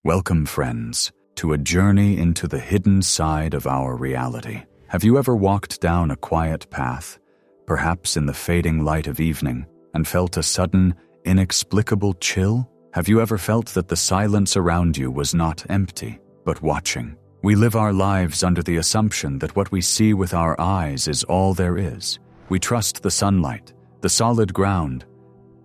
Welcome, friends, to a journey into the hidden side of our reality. Have you ever walked down a quiet path, perhaps in the fading light of evening, and felt a sudden, inexplicable chill? Have you ever felt that the silence around you was not empty, but watching? We live our lives under the assumption that what we see with our eyes is all there is. We trust the sunlight, the solid ground,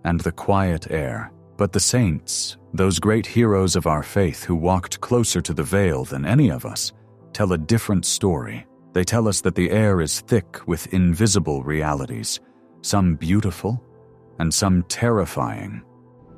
and the quiet air. But the saints, those great heroes of our faith who walked closer to the veil than any of us, tell a different story. They tell us that the air is thick with invisible realities, some beautiful and some terrifying.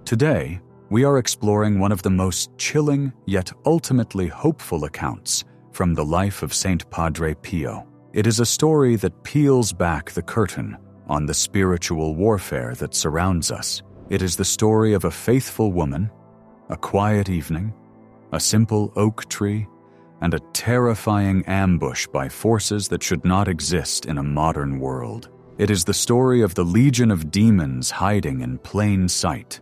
Today, we are exploring one of the most chilling yet ultimately hopeful accounts from the life of Saint Padre Pio. It is a story that peels back the curtain on the spiritual warfare that surrounds us. It is the story of a faithful woman, a quiet evening, a simple oak tree, and a terrifying ambush by forces that should not exist in a modern world. It is the story of the legion of demons hiding in plain sight,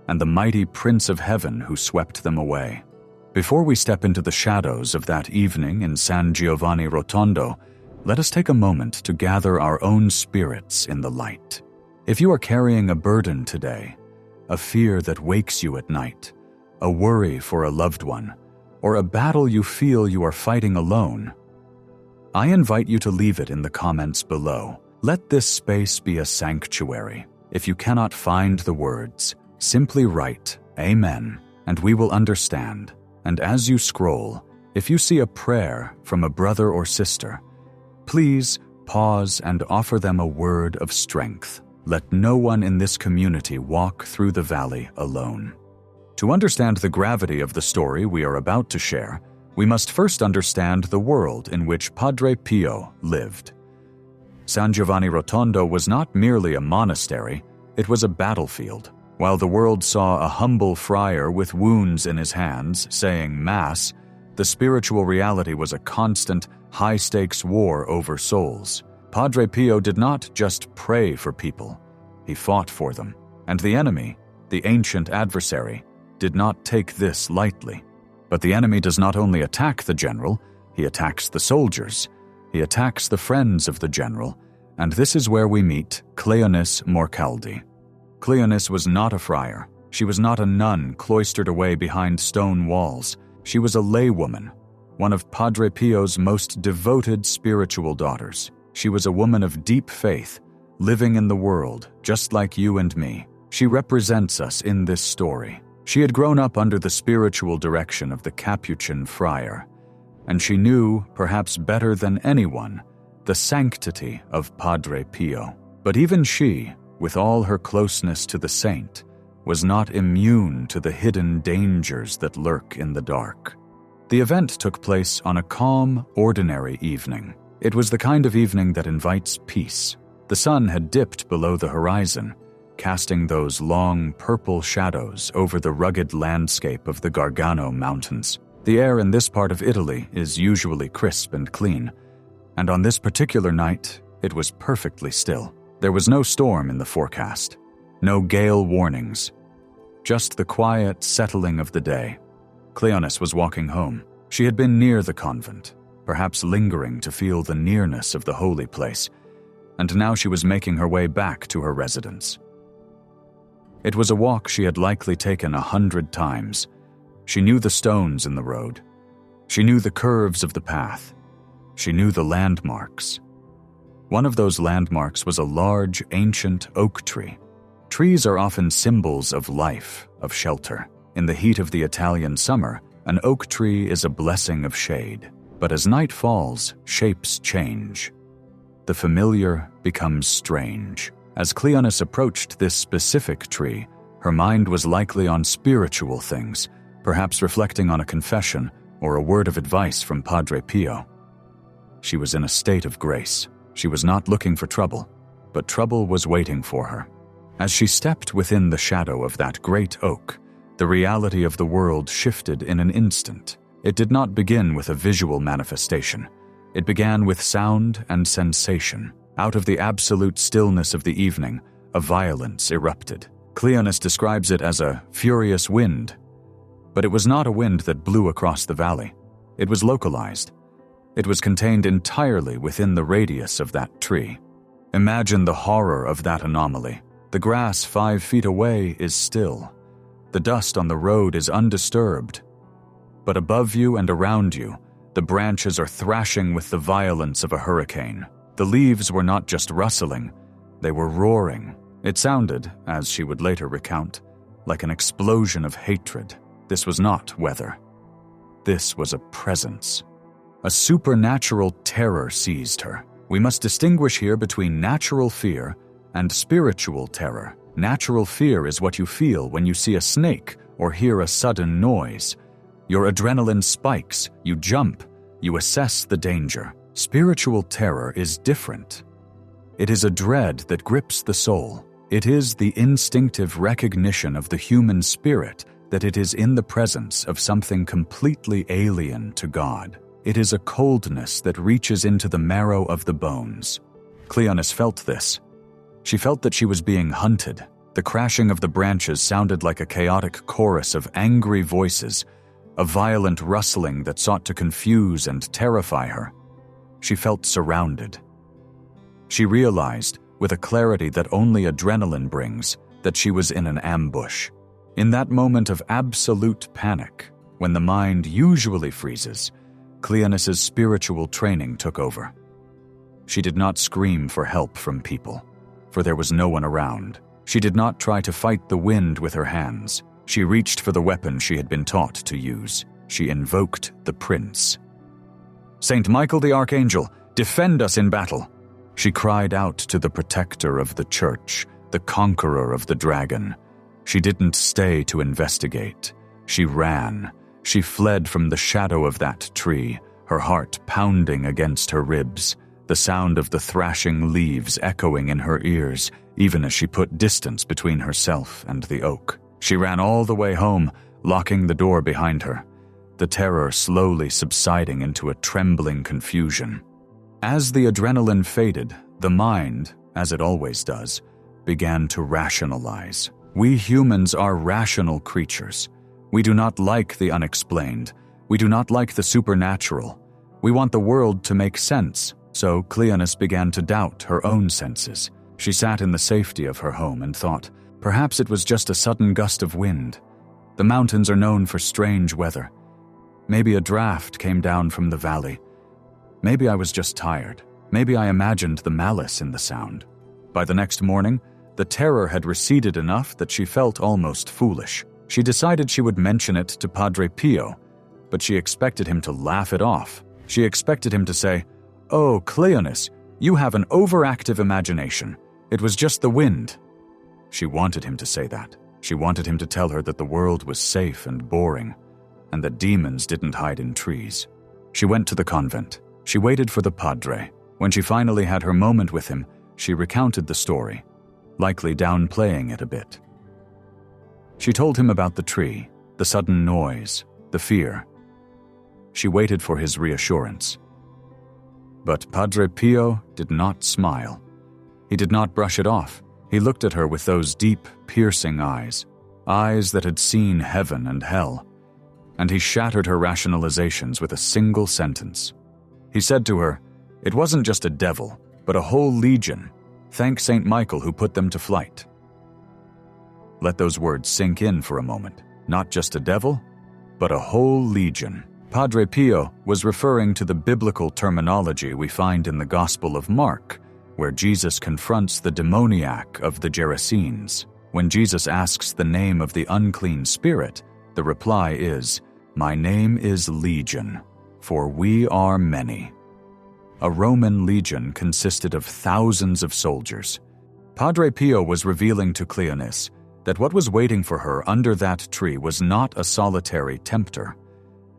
and the mighty Prince of Heaven who swept them away. Before we step into the shadows of that evening in San Giovanni Rotondo, let us take a moment to gather our own spirits in the light. If you are carrying a burden today, a fear that wakes you at night, a worry for a loved one, or a battle you feel you are fighting alone, I invite you to leave it in the comments below. Let this space be a sanctuary. If you cannot find the words, simply write Amen, and we will understand. And as you scroll, if you see a prayer from a brother or sister, please pause and offer them a word of strength. Let no one in this community walk through the valley alone. To understand the gravity of the story we are about to share, we must first understand the world in which Padre Pio lived. San Giovanni Rotondo was not merely a monastery, it was a battlefield. While the world saw a humble friar with wounds in his hands saying Mass, the spiritual reality was a constant, high-stakes war over souls. Padre Pio did not just pray for people, he fought for them. And the enemy, the ancient adversary, did not take this lightly. But the enemy does not only attack the general, he attacks the soldiers, he attacks the friends of the general, and this is where we meet Cleonice Morcaldi. Cleonice was not a friar. She was not a nun cloistered away behind stone walls. She was a laywoman, one of Padre Pio's most devoted spiritual daughters. She was a woman of deep faith, living in the world, just like you and me. She represents us in this story. She had grown up under the spiritual direction of the Capuchin friar, and she knew, perhaps better than anyone, the sanctity of Padre Pio. But even she, with all her closeness to the saint, was not immune to the hidden dangers that lurk in the dark. The event took place on a calm, ordinary evening. It was the kind of evening that invites peace. The sun had dipped below the horizon, casting those long purple shadows over the rugged landscape of the Gargano Mountains. The air in this part of Italy is usually crisp and clean, and on this particular night, it was perfectly still. There was no storm in the forecast, no gale warnings, just the quiet settling of the day. Cleonice was walking home. She had been near the convent, perhaps lingering to feel the nearness of the holy place, and now she was making her way back to her residence. It was a walk she had likely taken 100 times. She knew the stones in the road. She knew the curves of the path. She knew the landmarks. One of those landmarks was a large, ancient oak tree. Trees are often symbols of life, of shelter. In the heat of the Italian summer, an oak tree is a blessing of shade. But as night falls, shapes change. The familiar becomes strange. As Cleonice approached this specific tree, her mind was likely on spiritual things, perhaps reflecting on a confession or a word of advice from Padre Pio. She was in a state of grace. She was not looking for trouble, but trouble was waiting for her. As she stepped within the shadow of that great oak, the reality of the world shifted in an instant. It did not begin with a visual manifestation. It began with sound and sensation. Out of the absolute stillness of the evening, a violence erupted. Cleonice describes it as a furious wind, But it was not a wind that blew across the valley. It was localized. It was contained entirely within the radius of that tree. Imagine the horror of that anomaly. The grass 5 feet away is still. The dust on the road is undisturbed. But above you and around you, the branches are thrashing with the violence of a hurricane. The leaves were not just rustling, they were roaring. It sounded, as she would later recount, like an explosion of hatred. This was not weather. This was a presence. A supernatural terror seized her. We must distinguish here between natural fear and spiritual terror. Natural fear is what you feel when you see a snake or hear a sudden noise. Your adrenaline spikes, you jump, you assess the danger. Spiritual terror is different. It is a dread that grips the soul. It is the instinctive recognition of the human spirit that it is in the presence of something completely alien to God. It is a coldness that reaches into the marrow of the bones. Cleonice felt this. She felt that she was being hunted. The crashing of the branches sounded like a chaotic chorus of angry voices, a violent rustling that sought to confuse and terrify her. She felt surrounded. She realized, with a clarity that only adrenaline brings, that she was in an ambush. In that moment of absolute panic, when the mind usually freezes, Cleonice's spiritual training took over. She did not scream for help from people, for there was no one around. She did not try to fight the wind with her hands. She reached for the weapon she had been taught to use. She invoked the prince. "Saint Michael the Archangel, defend us in battle!" She cried out to the protector of the church, the conqueror of the dragon. She didn't stay to investigate. She ran. She fled from the shadow of that tree, her heart pounding against her ribs, the sound of the thrashing leaves echoing in her ears, even as she put distance between herself and the oak. She ran all the way home, locking the door behind her, the terror slowly subsiding into a trembling confusion. As the adrenaline faded, the mind, as it always does, began to rationalize. We humans are rational creatures. We do not like the unexplained. We do not like the supernatural. We want the world to make sense, so Cleonice began to doubt her own senses. She sat in the safety of her home and thought, perhaps it was just a sudden gust of wind. The mountains are known for strange weather. Maybe a draft came down from the valley. Maybe I was just tired. Maybe I imagined the malice in the sound. By the next morning, the terror had receded enough that she felt almost foolish. She decided she would mention it to Padre Pio, but she expected him to laugh it off. She expected him to say, "Oh, Cleonice, you have an overactive imagination. It was just the wind." She wanted him to say that. She wanted him to tell her that the world was safe and boring, and that demons didn't hide in trees. She went to the convent. She waited for the padre. When she finally had her moment with him, she recounted the story, likely downplaying it a bit. She told him about the tree, the sudden noise, the fear. She waited for his reassurance. But Padre Pio did not smile. He did not brush it off. He looked at her with those deep, piercing eyes that had seen heaven and hell, and he shattered her rationalizations with a single sentence. He said to her, "It wasn't just a devil, but a whole legion. Thank St. Michael who put them to flight." Let those words sink in for a moment. Not just a devil, but a whole legion. Padre Pio was referring to the biblical terminology we find in the Gospel of Mark, where Jesus confronts the demoniac of the Gerasenes. When Jesus asks the name of the unclean spirit, the reply is, "My name is Legion, for we are many." A Roman legion consisted of thousands of soldiers. Padre Pio was revealing to Cleonice that what was waiting for her under that tree was not a solitary tempter.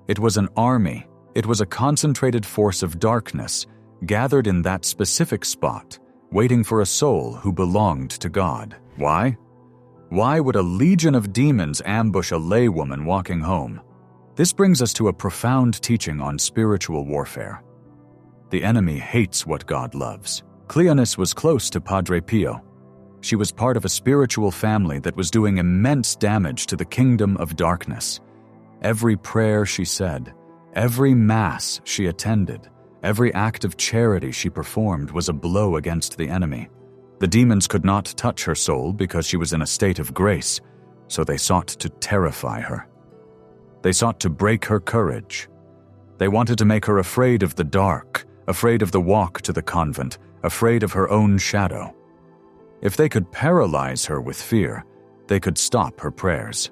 It was an army. It was a concentrated force of darkness gathered in that specific spot, waiting for a soul who belonged to God. Why? Why would a legion of demons ambush a laywoman walking home? This brings us to a profound teaching on spiritual warfare. The enemy hates what God loves. Cleonice was close to Padre Pio. She was part of a spiritual family that was doing immense damage to the kingdom of darkness. Every prayer she said, every mass she attended, every act of charity she performed was a blow against the enemy. The demons could not touch her soul because she was in a state of grace, so they sought to terrify her. They sought to break her courage. They wanted to make her afraid of the dark, afraid of the walk to the convent, afraid of her own shadow. If they could paralyze her with fear, they could stop her prayers.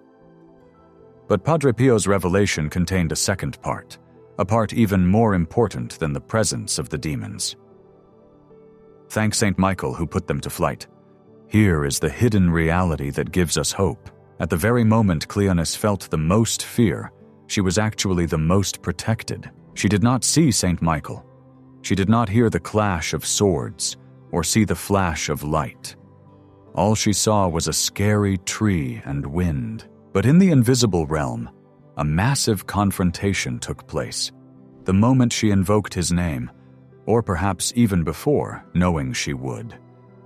But Padre Pio's revelation contained a second part, a part even more important than the presence of the demons. Thank St. Michael who put them to flight. Here is the hidden reality that gives us hope. At the very moment Cleonice felt the most fear, she was actually the most protected. She did not see St. Michael. She did not hear the clash of swords or see the flash of light. All she saw was a scary tree and wind. But in the invisible realm, a massive confrontation took place. The moment she invoked his name, or perhaps even before, knowing she would,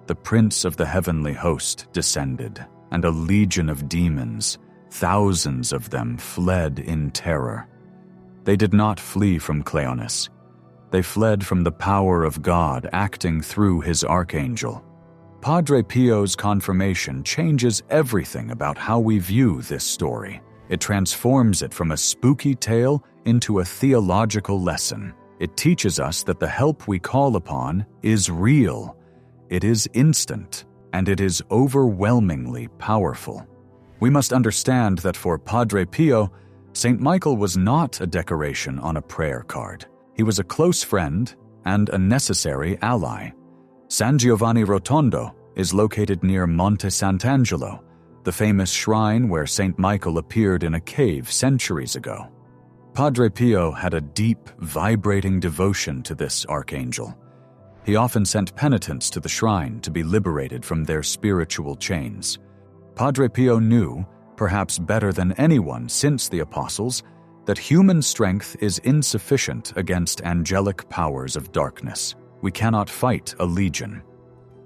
the Prince of the Heavenly Host descended, and a legion of demons, thousands of them, fled in terror. They did not flee from Cleonice. They fled from the power of God acting through his archangel. Padre Pio's confirmation changes everything about how we view this story. It transforms it from a spooky tale into a theological lesson. It teaches us that the help we call upon is real, it is instant, and it is overwhelmingly powerful. We must understand that for Padre Pio, St. Michael was not a decoration on a prayer card. He was a close friend and a necessary ally. San Giovanni Rotondo is located near Monte Sant'Angelo, the famous shrine where St. Michael appeared in a cave centuries ago. Padre Pio had a deep, vibrating devotion to this archangel. He often sent penitents to the shrine to be liberated from their spiritual chains. Padre Pio knew, perhaps better than anyone since the apostles, that human strength is insufficient against angelic powers of darkness. We cannot fight a legion.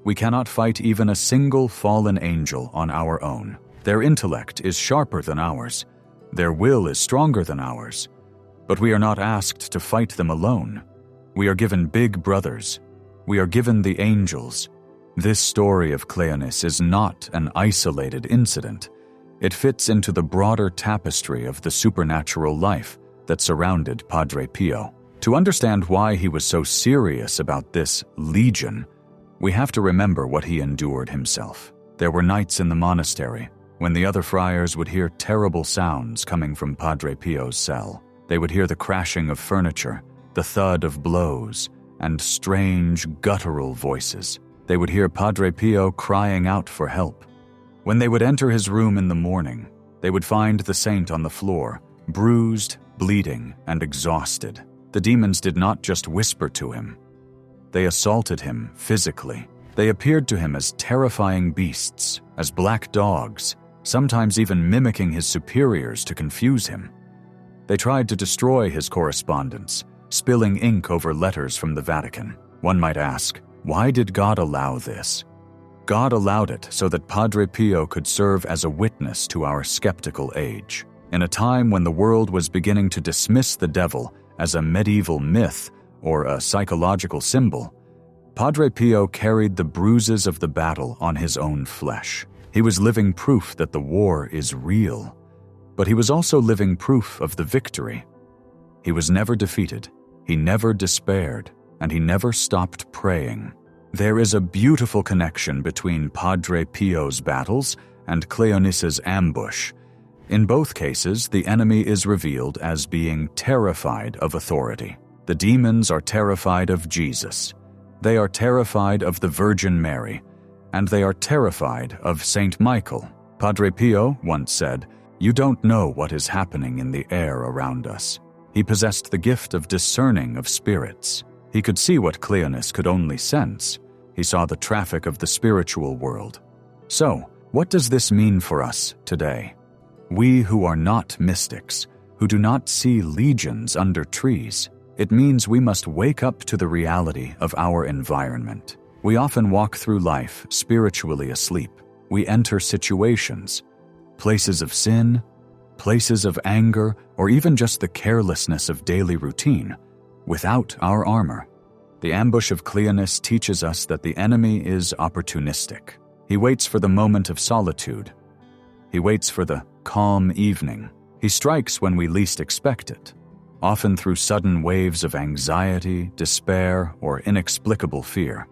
We cannot fight even a single fallen angel on our own. Their intellect is sharper than ours. Their will is stronger than ours. But we are not asked to fight them alone. We are given big brothers. We are given the angels. This story of Cleonice is not an isolated incident. It fits into the broader tapestry of the supernatural life that surrounded Padre Pio. To understand why he was so serious about this legion, we have to remember what he endured himself. There were nights in the monastery when the other friars would hear terrible sounds coming from Padre Pio's cell. They would hear the crashing of furniture, the thud of blows, and strange guttural voices. They would hear Padre Pio crying out for help. When they would enter his room in the morning, they would find the saint on the floor, bruised, bleeding, and exhausted. The demons did not just whisper to him. They assaulted him physically. They appeared to him as terrifying beasts, as black dogs, sometimes even mimicking his superiors to confuse him. They tried to destroy his correspondence, spilling ink over letters from the Vatican. One might ask, why did God allow this? God allowed it so that Padre Pio could serve as a witness to our skeptical age. In a time when the world was beginning to dismiss the devil as a medieval myth or a psychological symbol, Padre Pio carried the bruises of the battle on his own flesh. He was living proof that the war is real, but he was also living proof of the victory. He was never defeated, he never despaired, and he never stopped praying. There is a beautiful connection between Padre Pio's battles and Cleonice's ambush. In both cases, the enemy is revealed as being terrified of authority. The demons are terrified of Jesus. They are terrified of the Virgin Mary, and they are terrified of Saint Michael. Padre Pio once said, "You don't know what is happening in the air around us." He possessed the gift of discerning of spirits. He could see what Cleonice could only sense. He saw the traffic of the spiritual world. So, what does this mean for us today? We who are not mystics, who do not see legions under trees, it means we must wake up to the reality of our environment. We often walk through life spiritually asleep. We enter situations, places of sin, places of anger, or even just the carelessness of daily routine, without our armor. The ambush of Cleonice teaches us that the enemy is opportunistic. He waits for the moment of solitude. He waits for the calm evening. He strikes when we least expect it, often through sudden waves of anxiety, despair, or inexplicable fear.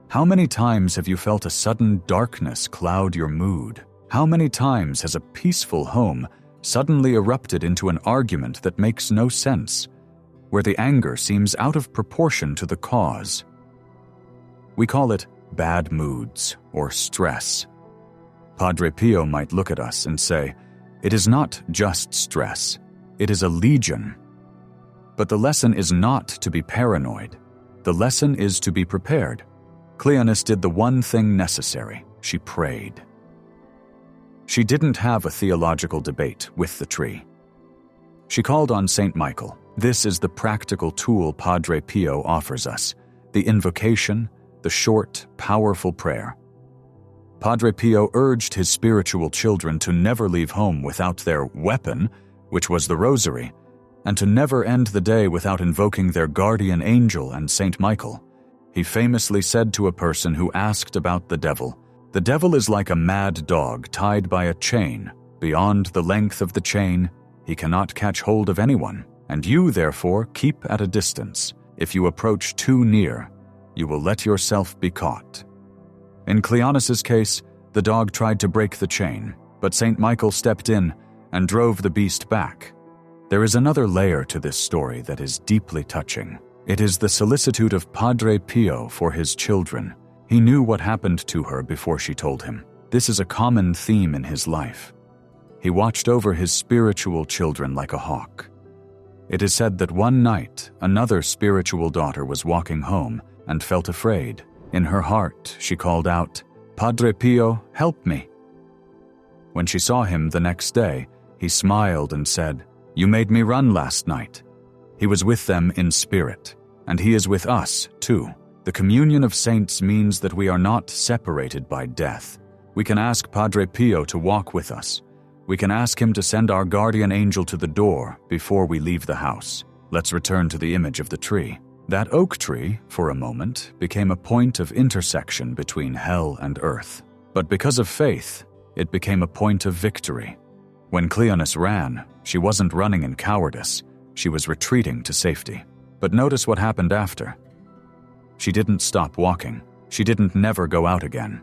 How many times have you felt a sudden darkness cloud your mood? How many times has a peaceful home suddenly erupted into an argument that makes no sense, where the anger seems out of proportion to the cause? We call it bad moods or stress. Padre Pio might look at us and say, "It is not just stress, it is a legion." But the lesson is not to be paranoid. The lesson is to be prepared. Cleonice did the one thing necessary. She prayed. She didn't have a theological debate with the tree. She called on Saint Michael. This is the practical tool Padre Pio offers us, the invocation, the short, powerful prayer. Padre Pio urged his spiritual children to never leave home without their weapon, which was the rosary, and to never end the day without invoking their guardian angel and Saint Michael. He famously said to a person who asked about the devil, "The devil is like a mad dog tied by a chain. Beyond the length of the chain, he cannot catch hold of anyone, and you, therefore, keep at a distance. If you approach too near, you will let yourself be caught." In Cleonice's case, the dog tried to break the chain, but Saint Michael stepped in and drove the beast back. There is another layer to this story that is deeply touching. It is the solicitude of Padre Pio for his children. He knew what happened to her before she told him. This is a common theme in his life. He watched over his spiritual children like a hawk. It is said that one night, another spiritual daughter was walking home and felt afraid. In her heart, she called out, "Padre Pio, help me." When she saw him the next day, he smiled and said, "You made me run last night." He was with them in spirit, and he is with us, too. The communion of saints means that we are not separated by death. We can ask Padre Pio to walk with us. We can ask him to send our guardian angel to the door before we leave the house. Let's return to the image of the tree. That oak tree, for a moment, became a point of intersection between hell and earth. But because of faith, it became a point of victory. When Cleonice ran, she wasn't running in cowardice. She was retreating to safety. But notice what happened after. She didn't stop walking. She didn't never go out again.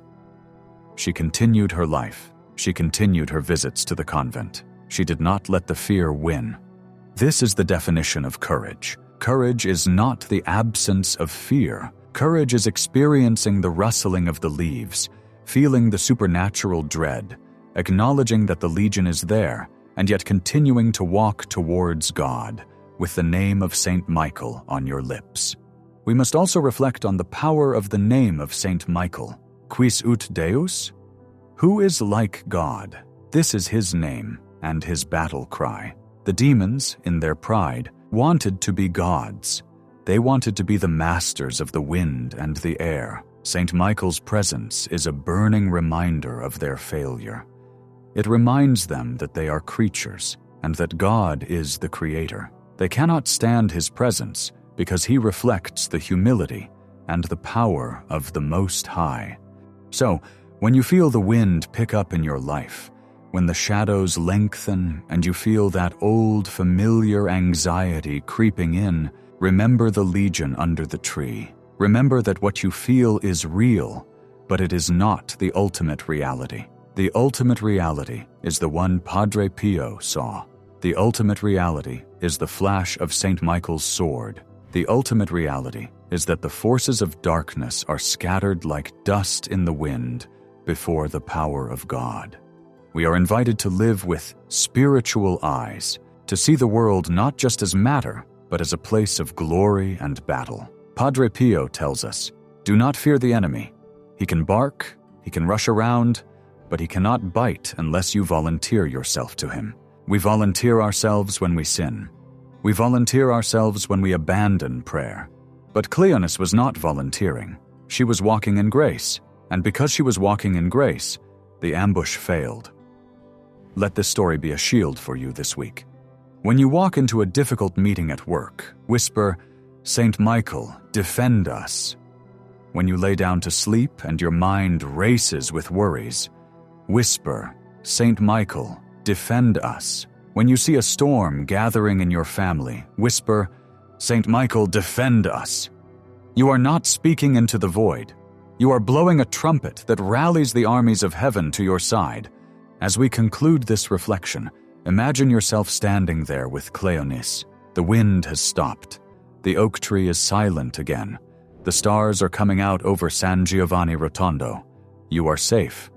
She continued her life. She continued her visits to the convent. She did not let the fear win. This is the definition of courage. Courage is not the absence of fear. Courage is experiencing the rustling of the leaves, feeling the supernatural dread, acknowledging that the legion is there, and yet continuing to walk towards God, with the name of Saint Michael on your lips. We must also reflect on the power of the name of Saint Michael. Quis ut Deus? Who is like God? This is his name and his battle cry. The demons, in their pride, wanted to be gods. They wanted to be the masters of the wind and the air. Saint Michael's presence is a burning reminder of their failure. It reminds them that they are creatures and that God is the creator. They cannot stand his presence because he reflects the humility and the power of the Most High. So, when you feel the wind pick up in your life, when the shadows lengthen and you feel that old familiar anxiety creeping in, remember the legion under the tree. Remember that what you feel is real, but it is not the ultimate reality. The ultimate reality is the one Padre Pio saw. The ultimate reality is the flash of Saint Michael's sword. The ultimate reality is that the forces of darkness are scattered like dust in the wind before the power of God. We are invited to live with spiritual eyes, to see the world not just as matter, but as a place of glory and battle. Padre Pio tells us, "Do not fear the enemy. He can bark, he can rush around, but he cannot bite unless you volunteer yourself to him." We volunteer ourselves when we sin. We volunteer ourselves when we abandon prayer. But Cleonice was not volunteering. She was walking in grace, and because she was walking in grace, the ambush failed. Let this story be a shield for you this week. When you walk into a difficult meeting at work, whisper, "Saint Michael, defend us." When you lay down to sleep and your mind races with worries, whisper, "Saint Michael, defend us." When you see a storm gathering in your family, whisper, "Saint Michael, defend us." You are not speaking into the void. You are blowing a trumpet that rallies the armies of heaven to your side. As we conclude this reflection, imagine yourself standing there with Cleonice. The wind has stopped. The oak tree is silent again. The stars are coming out over San Giovanni Rotondo. You are safe.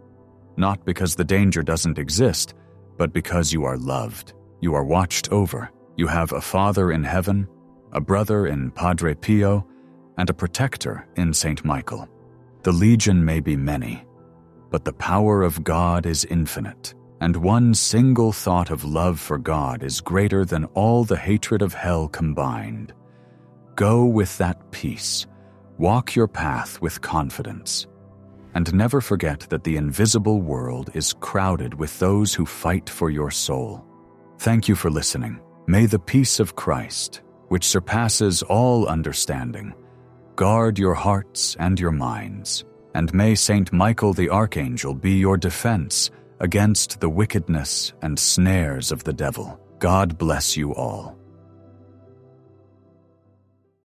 Not because the danger doesn't exist, but because you are loved. You are watched over. You have a Father in heaven, a brother in Padre Pio, and a protector in Saint Michael. The legion may be many, but the power of God is infinite, and one single thought of love for God is greater than all the hatred of hell combined. Go with that peace. Walk your path with confidence. And never forget that the invisible world is crowded with those who fight for your soul. Thank you for listening. May the peace of Christ, which surpasses all understanding, guard your hearts and your minds. And may Saint Michael the Archangel be your defense against the wickedness and snares of the devil. God bless you all.